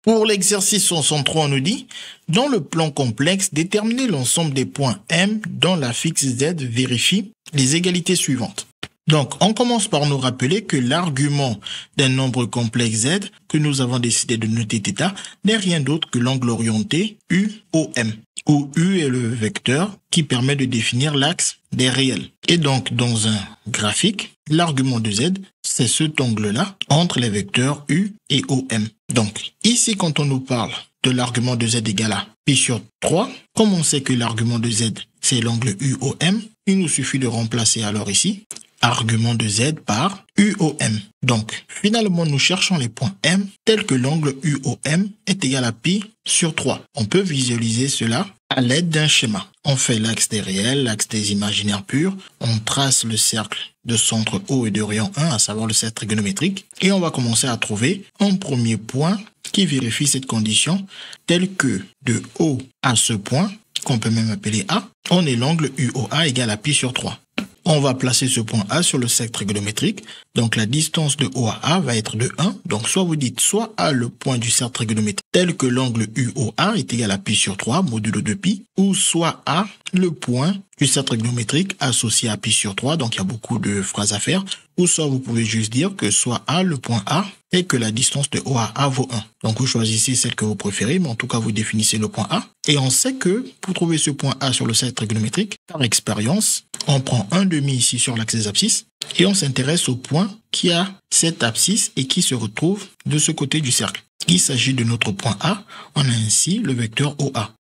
Pour l'exercice 63, on nous dit, dans le plan complexe, déterminer l'ensemble des points M dans la fixe Z vérifie les égalités suivantes. Donc, on commence par nous rappeler que l'argument d'un nombre complexe Z que nous avons décidé de noter θ n'est rien d'autre que l'angle orienté UOM, où U est le vecteur qui permet de définir l'axe des réels. Et donc, dans un graphique, l'argument de Z, c'est cet angle-là entre les vecteurs U et OM. Donc, ici, quand on nous parle de l'argument de Z égale à pi sur 3, comme on sait que l'argument de Z, c'est l'angle UOM, il nous suffit de remplacer alors ici argument de Z par UOM. Donc, finalement, nous cherchons les points M tels que l'angle UOM est égal à pi sur 3. On peut visualiser cela à l'aide d'un schéma. On fait l'axe des réels, l'axe des imaginaires purs, on trace le cercle de centre O et de rayon 1, à savoir le cercle trigonométrique, et on va commencer à trouver un premier point qui vérifie cette condition, tel que de O à ce point, qu'on peut même appeler A, on est l'angle UOA égal à pi sur 3. On va placer ce point A sur le cercle trigonométrique. Donc, la distance de O à A va être de 1. Donc, soit vous dites soit A le point du cercle trigonométrique tel que l'angle UOA est égal à pi sur 3, modulo de pi, ou soit A le point du cercle trigonométrique associé à pi sur 3. Donc, il y a beaucoup de phrases à faire. Ou soit vous pouvez juste dire que soit A le point A et que la distance de O à A vaut 1. Donc, vous choisissez celle que vous préférez, mais en tout cas, vous définissez le point A. Et on sait que pour trouver ce point A sur le cercle trigonométrique, par expérience, on prend un demi ici sur l'axe des abscisses et on s'intéresse au point qui a cette abscisse et qui se retrouve de ce côté du cercle. Il s'agit de notre point A. On a ainsi le vecteur OA.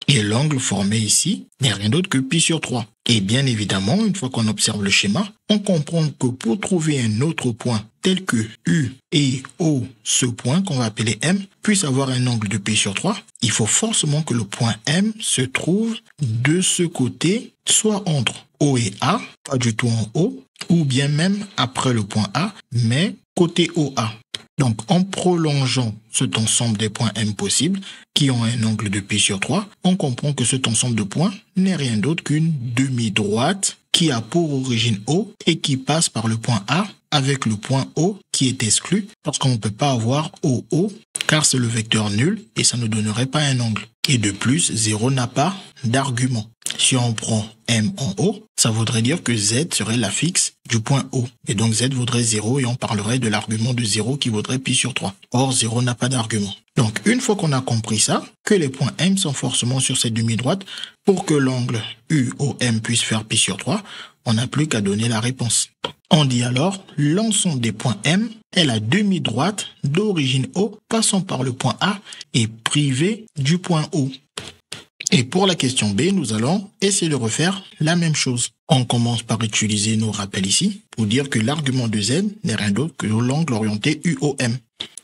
Et l'angle formé ici n'est rien d'autre que pi sur 3. Et bien évidemment, une fois qu'on observe le schéma, on comprend que pour trouver un autre point tel que U et O, ce point qu'on va appeler M, puisse avoir un angle de pi sur 3, il faut forcément que le point M se trouve de ce côté, soit entre O et A, pas du tout en haut, ou bien même après le point A, mais côté OA. Donc, en prolongeant cet ensemble des points M possibles, qui ont un angle de pi sur 3, on comprend que cet ensemble de points n'est rien d'autre qu'une demi-droite qui a pour origine O et qui passe par le point A avec le point O qui est exclu parce qu'on ne peut pas avoir OO car c'est le vecteur nul et ça ne donnerait pas un angle. Et de plus, 0 n'a pas d'argument. Si on prend M en haut, ça voudrait dire que Z serait la fixe du point O. Et donc Z vaudrait 0 et on parlerait de l'argument de 0 qui vaudrait pi sur 3. Or, 0 n'a pas d'argument. Donc, une fois qu'on a compris ça, que les points M sont forcément sur cette demi-droite, pour que l'angle UOM puisse faire pi sur 3, on n'a plus qu'à donner la réponse. On dit alors, l'ensemble des points M est la demi-droite d'origine O passant par le point A et privé du point O. Et pour la question B, nous allons essayer de refaire la même chose. On commence par utiliser nos rappels ici pour dire que l'argument de Z n'est rien d'autre que l'angle orienté UOM.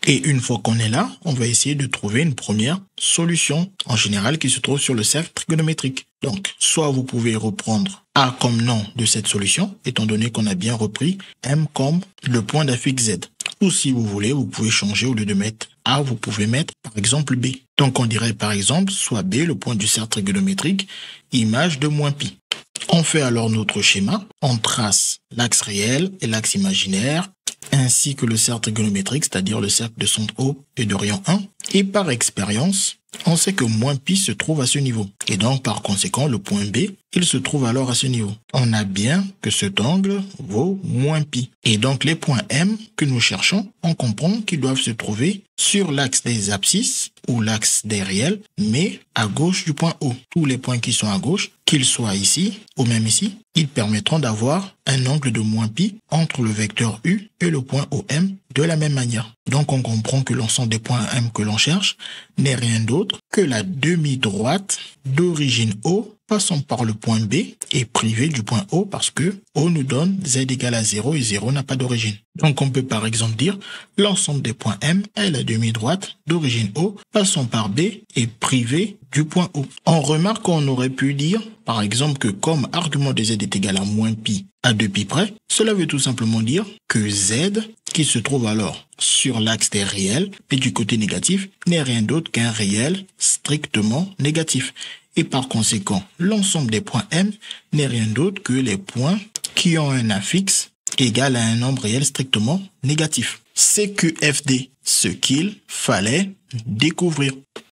Et une fois qu'on est là, on va essayer de trouver une première solution, en général qui se trouve sur le cercle trigonométrique. Donc, soit vous pouvez reprendre A comme nom de cette solution, étant donné qu'on a bien repris M comme le point d'affixe Z. Ou si vous voulez, vous pouvez changer, au lieu de mettre A, vous pouvez mettre par exemple B. Donc on dirait par exemple, soit B, le point du cercle trigonométrique, image de moins pi. On fait alors notre schéma, on trace l'axe réel et l'axe imaginaire, ainsi que le cercle trigonométrique, c'est-à-dire le cercle de centre O et de rayon 1. Et par expérience, on sait que moins pi se trouve à ce niveau. Et donc, par conséquent, le point B, il se trouve alors à ce niveau. On a bien que cet angle vaut moins pi. Et donc, les points M que nous cherchons, on comprend qu'ils doivent se trouver sur l'axe des abscisses ou l'axe des réels, mais à gauche du point O. Tous les points qui sont à gauche, qu'ils soient ici ou même ici, ils permettront d'avoir un angle de moins pi entre le vecteur U et le point OM de la même manière. Donc, on comprend que l'ensemble des points M que l'on cherche n'est rien d'autre que la demi-droite d'origine O passant par le point B et privé du point O parce que O nous donne Z égale à 0 et 0 n'a pas d'origine. Donc, on peut par exemple dire l'ensemble des points M est la demi-droite d'origine O passant par B et privé du point O. On remarque qu'on aurait pu dire, par exemple, que comme argument de Z est égal à moins pi à 2 pi près, cela veut tout simplement dire que Z, qui se trouve alors sur l'axe des réels, et du côté négatif, n'est rien d'autre qu'un réel strictement négatif. Et par conséquent, l'ensemble des points M n'est rien d'autre que les points qui ont un affixe égal à un nombre réel strictement négatif. CQFD, ce qu'il fallait découvrir.